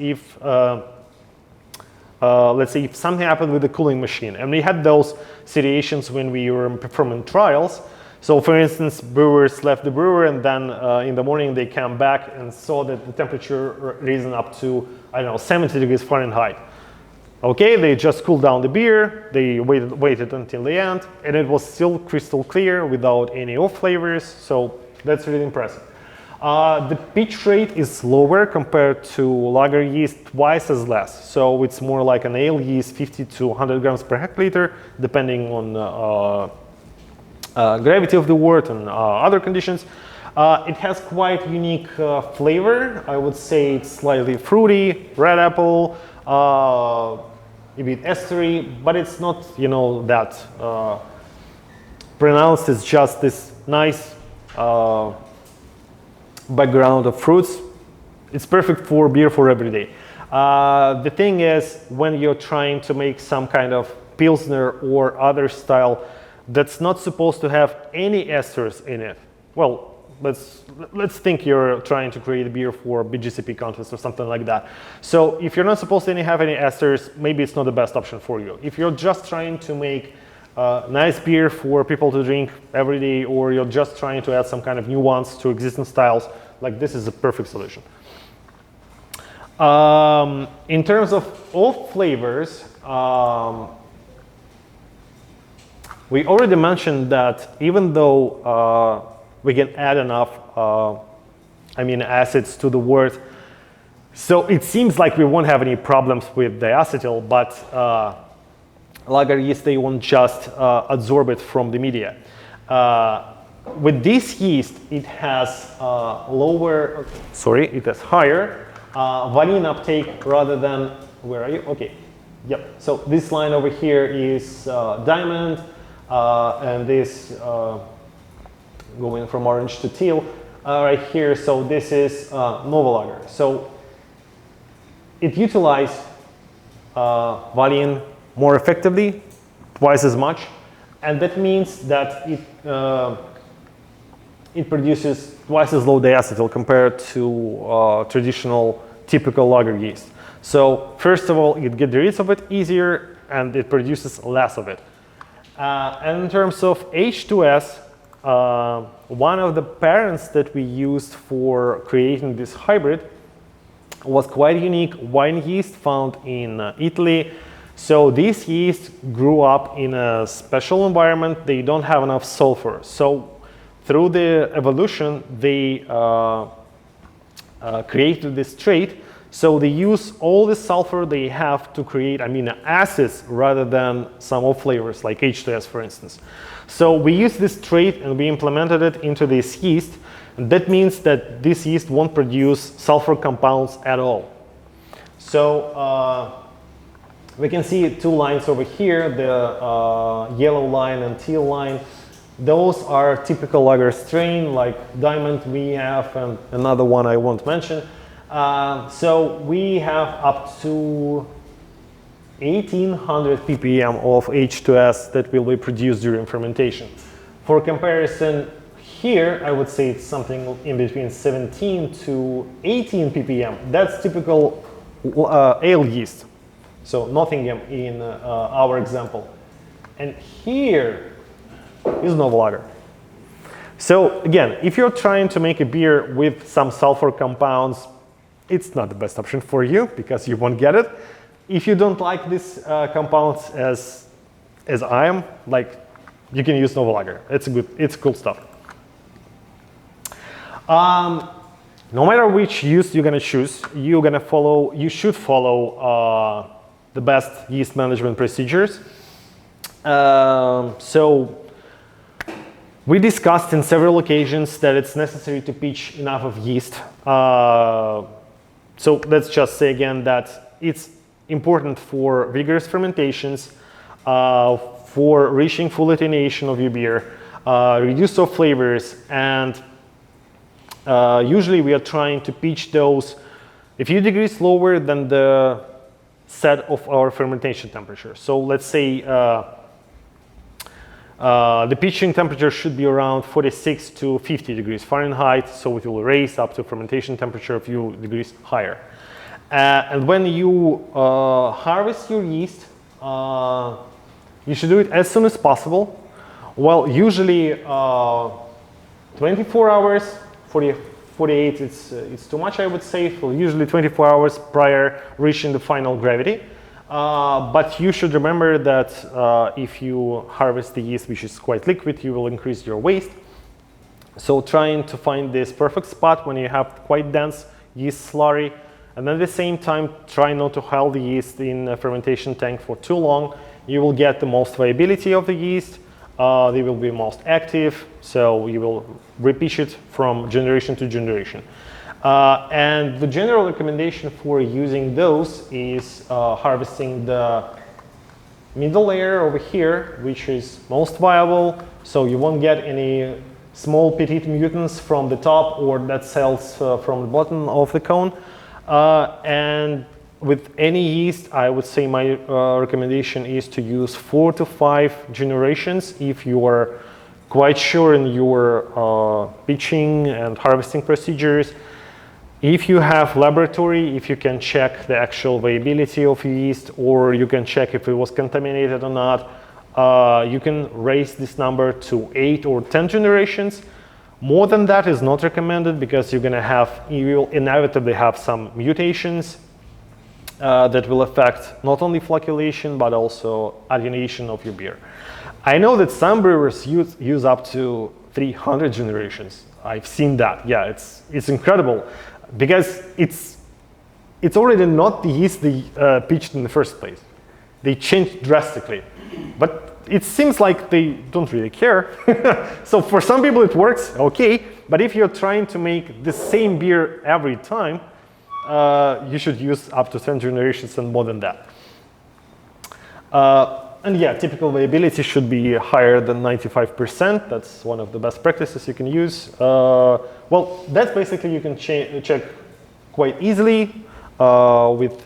let's say if something happened with the cooling machine, and we had those situations when we were performing trials. So for instance, brewers left the brewer and then in the morning they came back and saw that the temperature risen up to, 70 degrees Fahrenheit. Okay, they just cooled down the beer, they waited until the end, and it was still crystal clear without any off flavors, so that's really impressive. The pitch rate is lower compared to lager yeast, twice as less. So it's more like an ale yeast, 50 to 100 grams per hectoliter, depending on gravity of the wort and other conditions. It has quite unique flavor. I would say it's slightly fruity, red apple, a bit estery, but it's not, that pronounced. It's just this nice background of fruits. It's perfect for beer for every day. The thing is, when you're trying to make some kind of Pilsner or other style that's not supposed to have any esters in it. Well, let's think you're trying to create a beer for BGCP contest or something like that. So if you're not supposed to have any esters, maybe it's not the best option for you. If you're just trying to make nice beer for people to drink every day, or you're just trying to add some kind of nuance to existing styles, like this is a perfect solution. In terms of off flavors, we already mentioned that even though we can add enough amino acids to the wort, so it seems like we won't have any problems with diacetyl, but lager yeast, they won't just absorb it from the media. With this yeast, it has it has higher vanillin uptake rather than, where are you? Okay, yep. So this line over here is diamond, and this going from orange to teal right here. So this is Nova Lager. So it utilized vanillin more effectively, twice as much, and that means that it produces twice as low diacetyl compared to traditional typical lager yeast. So first of all, you get rid of it easier and it produces less of it. And in terms of H2S, one of the parents that we used for creating this hybrid was quite unique wine yeast found in Italy. So these yeast grew up in a special environment. They don't have enough sulfur. So through the evolution, they created this trait. So they use all the sulfur they have to create amino acids rather than some off flavors like H2S, for instance. So we use this trait and we implemented it into this yeast. And that means that this yeast won't produce sulfur compounds at all. So we can see two lines over here, the yellow line and teal line. Those are typical lager strain like Diamond we have and another one I won't mention. So we have up to 1800 ppm of H2S that will be produced during fermentation. For comparison, here I would say it's something in between 17 to 18 ppm. That's typical ale yeast. So Nottingham in our example. And here is Novo lager. So again, if you're trying to make a beer with some sulfur compounds, it's not the best option for you because you won't get it. If you don't like these compounds as I am, like, you can use Novo lager. It's cool stuff. No matter which yeast you're gonna choose, you should follow the best yeast management procedures. So we discussed in several occasions that it's necessary to pitch enough of yeast. So let's just say again that it's important for vigorous fermentations, for reaching full attenuation of your beer, reduce of flavors, and usually we are trying to pitch those a few degrees lower than the set of our fermentation temperature. So let's say the pitching temperature should be around 46 to 50 degrees Fahrenheit, so it will raise up to fermentation temperature a few degrees higher. And when you harvest your yeast, you should do it as soon as possible. Well, usually 24 hours, 48 it's too much, I would say. So usually 24 hours prior reaching the final gravity. But you should remember that if you harvest the yeast, which is quite liquid, you will increase your waste. So trying to find this perfect spot when you have quite dense yeast slurry, and at the same time try not to hold the yeast in a fermentation tank for too long. You will get the most viability of the yeast. They will be most active, so you will repeat it from generation to generation. And the general recommendation for using those is harvesting the middle layer over here, which is most viable, so you won't get any small petite mutants from the top or dead cells from the bottom of the cone. And with any yeast, I would say my recommendation is to use 4 to 5 generations if you are quite sure in your pitching and harvesting procedures. If you have laboratory, if you can check the actual viability of yeast, or you can check if it was contaminated or not, you can raise this number to 8 or 10 generations. More than that is not recommended because you will inevitably have some mutations that will affect not only flocculation but also attenuation of your beer. I know that some brewers use up to 300 generations. I've seen that. Yeah, it's incredible because it's already not the yeast they pitched in the first place. They changed drastically, but it seems like they don't really care. So for some people it works, okay, but if you're trying to make the same beer every time, you should use up to 10 generations and more than that. And yeah, typical viability should be higher than 95%. That's one of the best practices you can use. Well, that's basically you can check quite easily with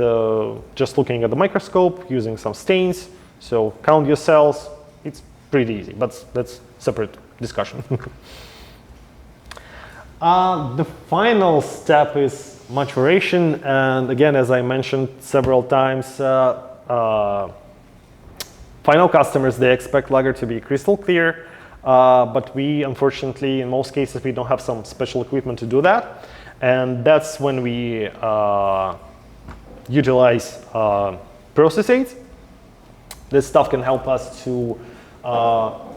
just looking at the microscope, using some stains. So count your cells. It's pretty easy, but that's separate discussion. The final step is maturation, and again, as I mentioned several times, final customers, they expect lager to be crystal clear, but we, unfortunately, in most cases, we don't have some special equipment to do that. And that's when we utilize process aids. This stuff can help us to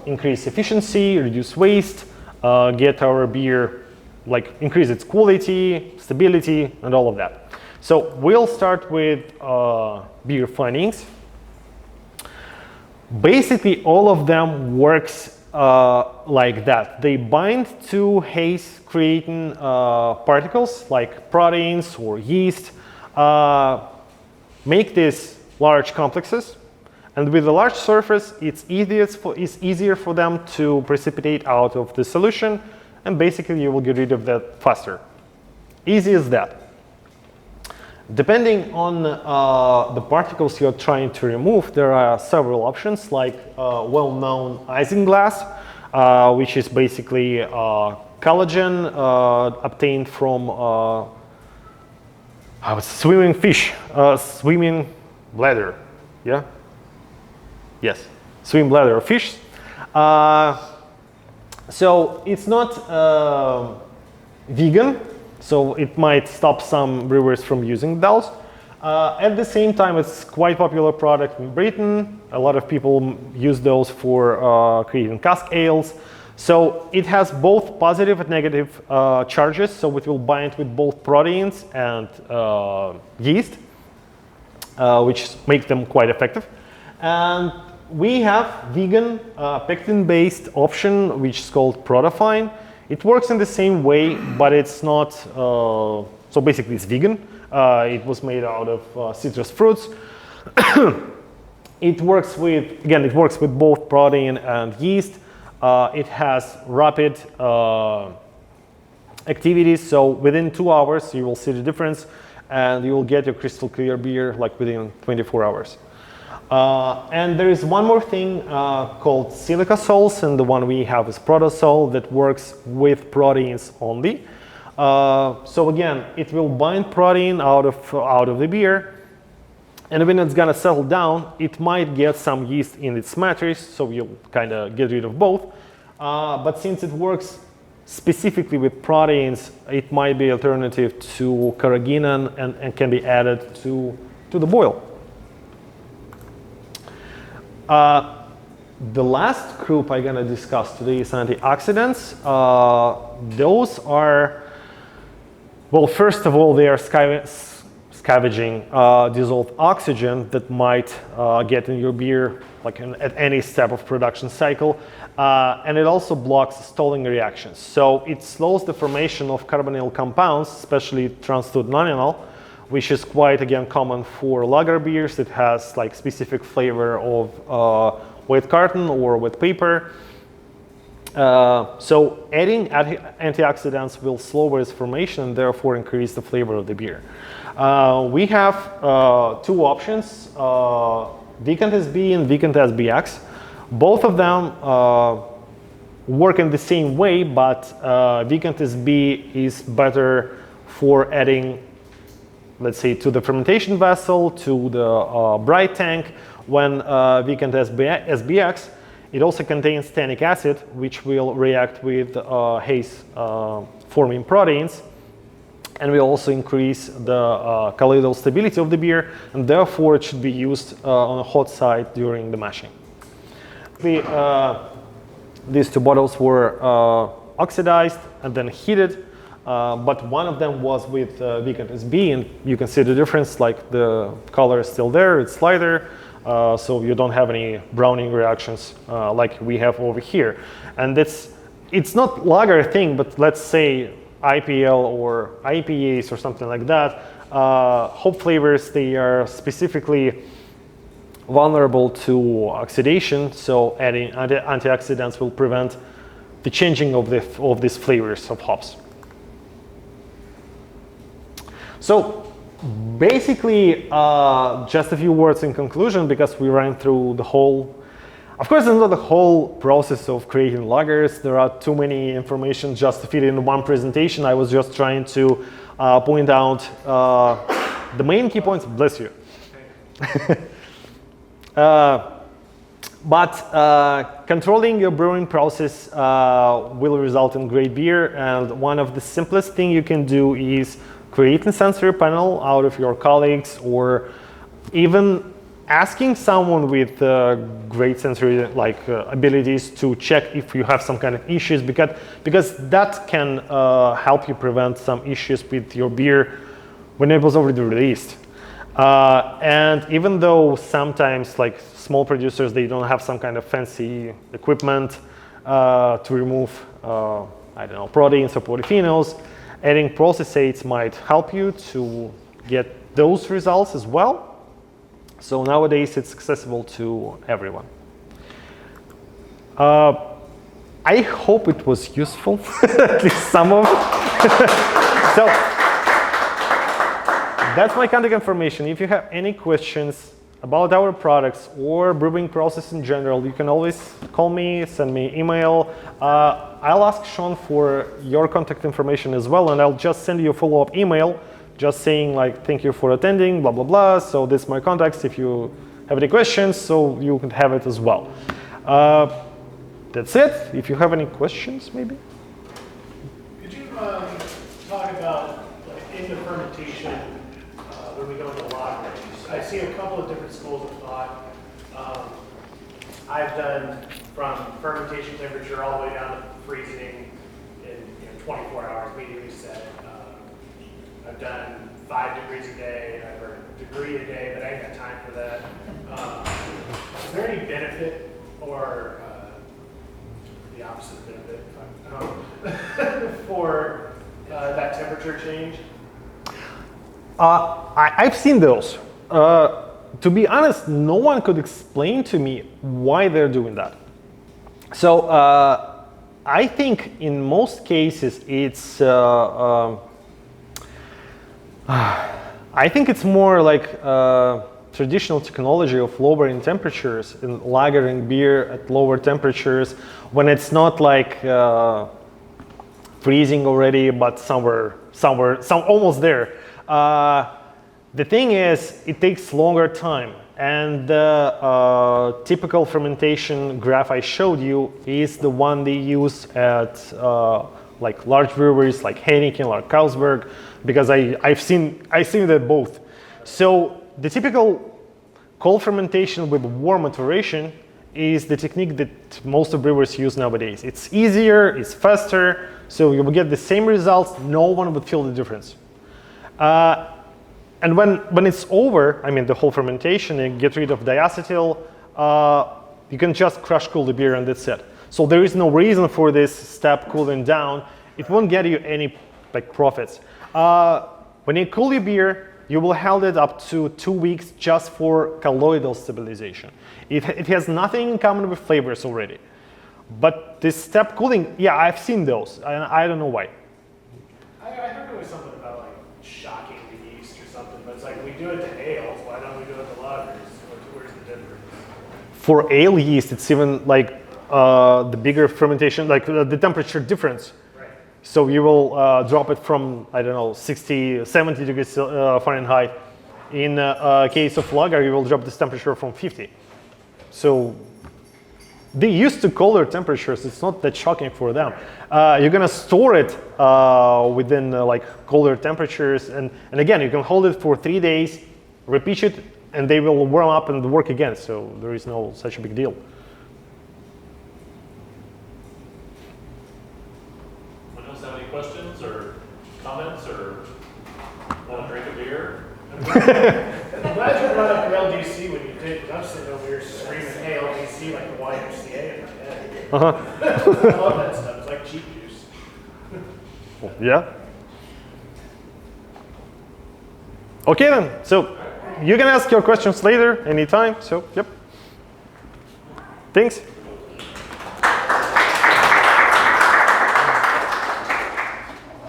increase efficiency, reduce waste, get our beer, increase its quality, stability, and all of that. So we'll start with beer findings. Basically, all of them works like that. They bind to haze, creating particles like proteins or yeast, make these large complexes. And with a large surface, it's easier for them to precipitate out of the solution, and basically you will get rid of that faster. Easy as that. Depending on the particles you're trying to remove, there are several options, like well-known isinglass, which is basically collagen obtained from swimming fish, swimming bladder, yeah? Yes, swim bladder of fish. So it's not vegan, so it might stop some brewers from using those. At the same time, it's quite popular product in Britain. A lot of people use those for creating cask ales. So it has both positive and negative charges, so it will bind with both proteins and yeast, which make them quite effective. And we have vegan pectin-based option, which is called Protofine. It works in the same way, but it's not, so basically it's vegan. It was made out of citrus fruits. It works with both protein and yeast. It has rapid activities, so within 2 hours you will see the difference, and you will get your crystal clear beer like within 24 hours. And there is one more thing called silica salts, and the one we have is protosol that works with proteins only. So again, it will bind protein out of the beer, and when it's gonna settle down, it might get some yeast in its matrix, so you'll kind of get rid of both. But since it works specifically with proteins, it might be alternative to carrageenan and can be added to the boil. The last group I'm going to discuss today is antioxidants. Those are, well, first of all, they are scavenging dissolved oxygen that might get in your beer at any step of production cycle. And it also blocks stalling reactions. So it slows the formation of carbonyl compounds, especially trans-2-nonenal, which is quite, again, common for lager beers. It has specific flavor of wet carton or wet paper. So adding antioxidants will slow its formation and therefore increase the flavor of the beer. We have 2 options, Vicant SB and Vicant SBX. Both of them work in the same way, but Vicant SB is better for adding, let's say, to the fermentation vessel, to the bright tank. When Vicant SBX, it also contains tannic acid, which will react with haze forming proteins, and will also increase the colloidal stability of the beer, and therefore it should be used on a hot side during the mashing. These 2 bottles were oxidized and then heated. But one of them was with Vicant SB, and you can see the difference, the color is still there, it's lighter, so you don't have any browning reactions like we have over here. And it's not lager thing, but let's say IPL or IPAs or something like that. Hop flavors, they are specifically vulnerable to oxidation, so adding antioxidants will prevent the changing of these flavors of hops. So basically, just a few words in conclusion, because we ran through the whole Of course, it's not the whole process of creating lagers. There are too many information just to fit in one presentation. I was just trying to point out the main key points. Bless you. But controlling your brewing process will result in great beer. And one of the simplest things you can do is create a sensory panel out of your colleagues, or even asking someone with great sensory abilities to check if you have some kind of issues, because that can help you prevent some issues with your beer when it was already released. And even though sometimes like small producers, they don't have some kind of fancy equipment to remove I don't know, proteins or polyphenols, adding process aids might help you to get those results as well. So nowadays it's accessible to everyone. I hope it was useful, at least some of it. So that's my contact information. If you have any questions about our products or brewing process in general, you can always call me, send me an email. I'll ask Sean for your contact information as well, and I'll just send you a follow-up email just saying like, thank you for attending, blah, blah, blah. So this is my contacts if you have any questions, so you can have it as well. That's it. If you have any questions, maybe. Could you talk about like, in the fermentation when we go into lagers? I see a couple of different schools of thought. I've done from fermentation temperature all the way down to freezing in 24 hours, medium set. I've done 5 degrees a day, or a degree a day, but I ain't got time for that. Is there any benefit or the opposite benefit for that temperature change? I've seen those. To be honest, no one could explain to me why they're doing that. So I think in most cases it's I think it's more like traditional technology of lowering temperatures and lagering beer at lower temperatures when it's not like freezing already, but somewhere almost there. The thing is, it takes longer time, and the typical fermentation graph I showed you is the one they use at like large breweries like Heineken or Carlsberg, because I've seen that both. So the typical cold fermentation with warm maturation is the technique that most of brewers use nowadays. It's easier, it's faster, so you will get the same results. No one would feel the difference. And when it's over, I mean the whole fermentation, and get rid of diacetyl, you can just crush cool the beer and that's it. So there is no reason for this step cooling down. It won't get you any like profits. When you cool your beer, you will hold it up to 2 weeks just for colloidal stabilization. It has nothing in common with flavors already. But this step cooling, yeah, I've seen those, and I don't know why. I heard there was something about like shocking the yeast or something, but it's like we do it to ales, why don't we do it to lagers? Where's the difference? For ale yeast, it's even like the bigger fermentation, like the temperature difference. Right. So you will drop it from, I don't know, 60, 70 degrees Fahrenheit. In case of lager, you will drop this temperature from 50. So they used to colder temperatures. It's not that shocking for them. You're gonna store it within like colder temperatures, and again, you can hold it for 3 days, repeat it, and they will warm up and work again. So there is no such a big deal. Anyone else have any questions or comments or want to drink a beer? I'm glad you brought up LDC when you did, because I'm sitting over here screaming, hey, LDC, like the YMCA in my head. I love that stuff. It's like cheap juice. Yeah. Okay then. So you can ask your questions later, anytime. So yep. Thanks.